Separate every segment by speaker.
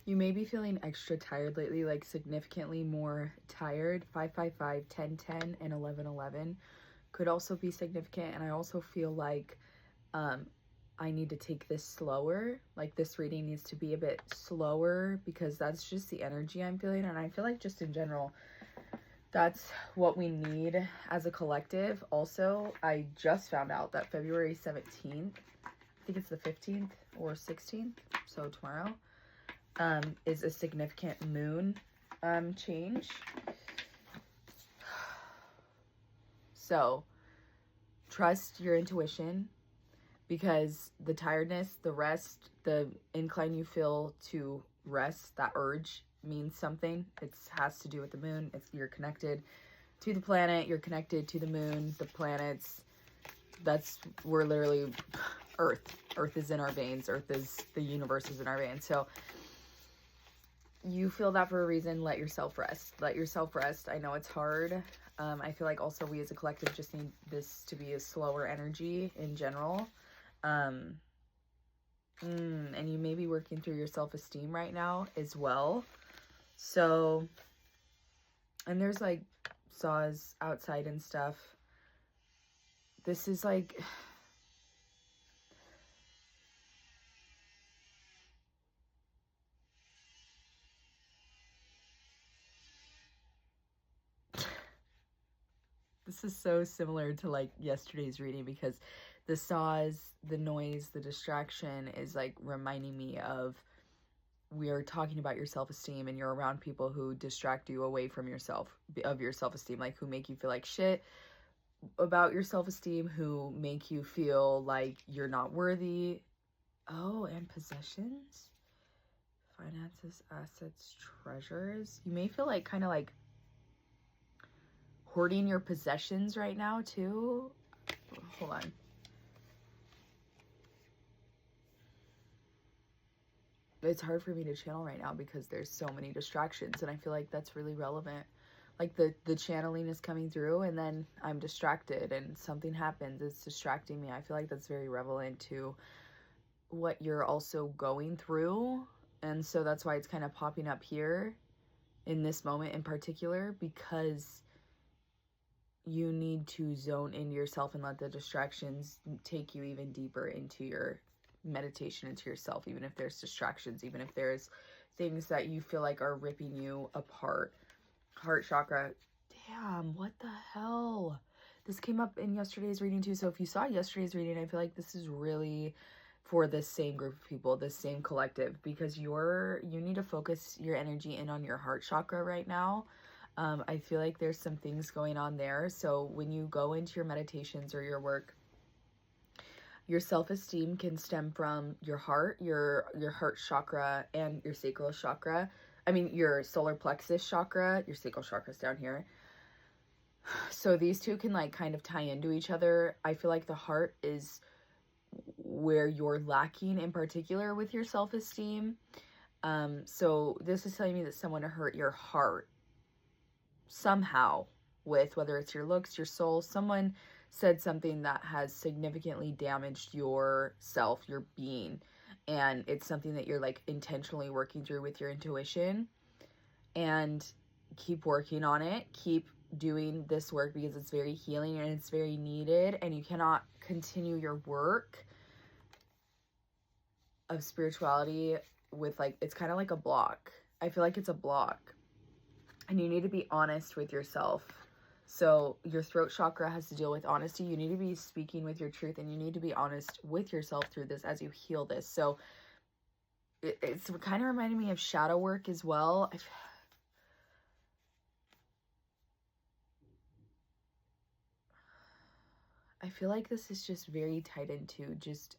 Speaker 1: You may be feeling extra tired lately, like significantly more tired. 555, 1010, and 1111 could also be significant. And I also feel like I need to take this slower. Like this reading needs to be a bit slower because that's just the energy I'm feeling. And I feel like just in general, that's what we need as a collective. Also, I just found out that February 17th, I think it's the 15th or 16th, so tomorrow, is a significant moon change. So trust your intuition, because the tiredness, the rest, the incline you feel to rest, that urge means something. It has to do with the moon. You're connected to the planet, you're connected to the moon, the planets. We're literally Earth. Earth is in our veins. Earth is, the universe is in our veins. So you feel that for a reason. Let yourself rest. Let yourself rest. I know it's hard. I feel like also we as a collective just need this to be a slower energy in general. And you may be working through your self-esteem right now as well. So, and there's like saws outside and stuff. This is like, this is so similar to like yesterday's reading, because the saws, the noise, the distraction is like reminding me of, we are talking about your self-esteem, and you're around people who distract you away from yourself, of your self-esteem, like who make you feel like shit about your self-esteem, who make you feel like you're not worthy. Oh, and possessions, finances, assets, treasures. You may feel like kind of like hoarding your possessions right now too. Hold on. It's hard for me to channel right now because there's so many distractions, and I feel like that's really relevant. Like the channeling is coming through, and then I'm distracted and something happens, it's distracting me. I feel like that's very relevant to what you're also going through. And so that's why it's kind of popping up here in this moment in particular, because you need to zone into yourself and let the distractions take you even deeper into your meditation, into yourself, even if there's distractions, even if there's things that you feel like are ripping you apart. Heart chakra. Damn, what the hell? This came up in yesterday's reading too. So if you saw yesterday's reading, I feel like this is really for this same group of people, this same collective, because you need to focus your energy in on your heart chakra right now. I feel like there's some things going on there. So when you go into your meditations or your work, your self-esteem can stem from your heart, your heart chakra, and your sacral chakra. I mean, your solar plexus chakra. Your sacral chakra is down here. So these two can like kind of tie into each other. I feel like the heart is where you're lacking in particular with your self-esteem. So this is telling me that someone hurt your heart somehow, with whether it's your looks, your soul. Someone said something that has significantly damaged your self, your being, and it's something that you're like intentionally working through with your intuition. And keep working on it, keep doing this work, because it's very healing and it's very needed, and you cannot continue your work of spirituality with like, it's kind of like a block. I feel like it's a block. And you need to be honest with yourself. So your throat chakra has to deal with honesty. You need to be speaking with your truth, and you need to be honest with yourself through this as you heal this. So it's kind of reminding me of shadow work as well. I feel like this is just very tied into just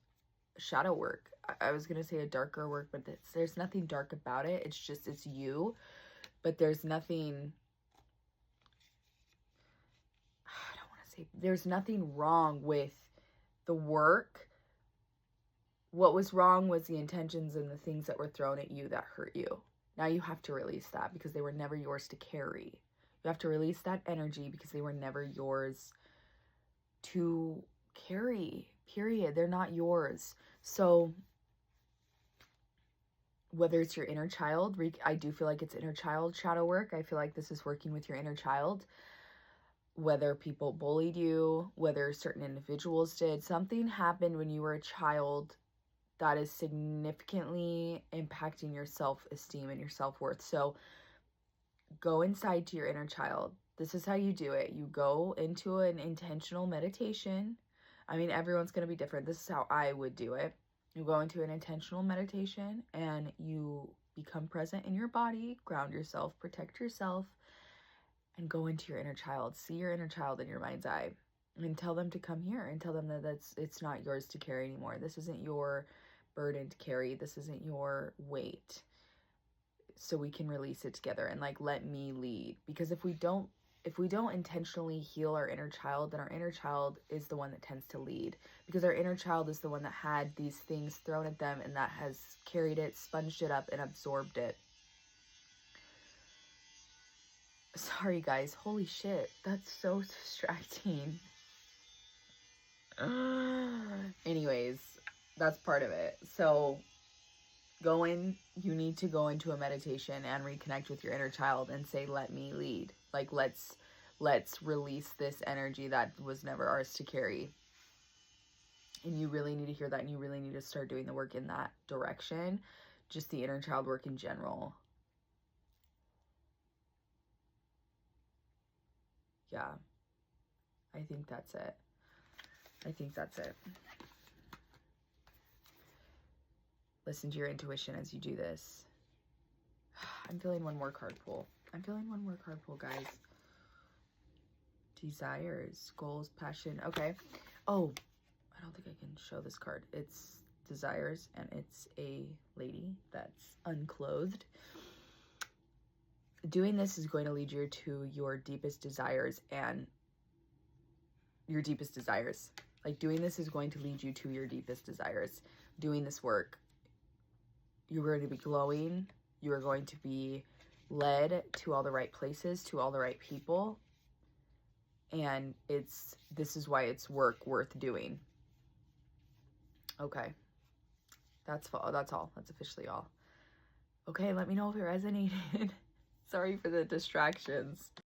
Speaker 1: shadow work. I was going to say a darker work, but there's nothing dark about it. It's just, it's you. But there's nothing, I don't want to say, there's nothing wrong with the work. What was wrong was the intentions and the things that were thrown at you that hurt you. Now you have to release that, because they were never yours to carry. You have to release that energy because they were never yours to carry, period. They're not yours. So whether it's your inner child, I do feel like it's inner child shadow work. I feel like this is working with your inner child. Whether people bullied you, whether certain individuals did, something happened when you were a child that is significantly impacting your self-esteem and your self-worth. So go inside to your inner child. This is how you do it. You go into an intentional meditation. I mean, everyone's going to be different. This is how I would do it. You go into an intentional meditation and you become present in your body, ground yourself, protect yourself, and go into your inner child. See your inner child in your mind's eye and tell them to come here and tell them that it's not yours to carry anymore. This isn't your burden to carry. This isn't your weight. So we can release it together and like, let me lead. Because if we don't intentionally heal our inner child, then our inner child is the one that tends to lead, because our inner child is the one that had these things thrown at them and that has carried it, sponged it up, and absorbed it. Sorry guys, holy shit, that's so distracting. Anyways, that's part of it. So you need to go into a meditation and reconnect with your inner child and say, let me lead. Like, let's release this energy that was never ours to carry. And you really need to hear that, and you really need to start doing the work in that direction. Just the inner child work in general. Yeah. I think that's it. Listen to your intuition as you do this. I'm feeling one more card pull. Guys. Desires, goals, passion. Okay. Oh, I don't think I can show this card. It's desires, and it's a lady that's unclothed. Doing this is going to lead you to your deepest desires and your deepest desires. Like, doing this is going to lead you to your deepest desires. Doing this work, you're going to be glowing. You are going to be led to all the right places, to all the right people. And this is why it's work worth doing. Okay. That's all. That's officially all. Okay, let me know if it resonated. Sorry for the distractions.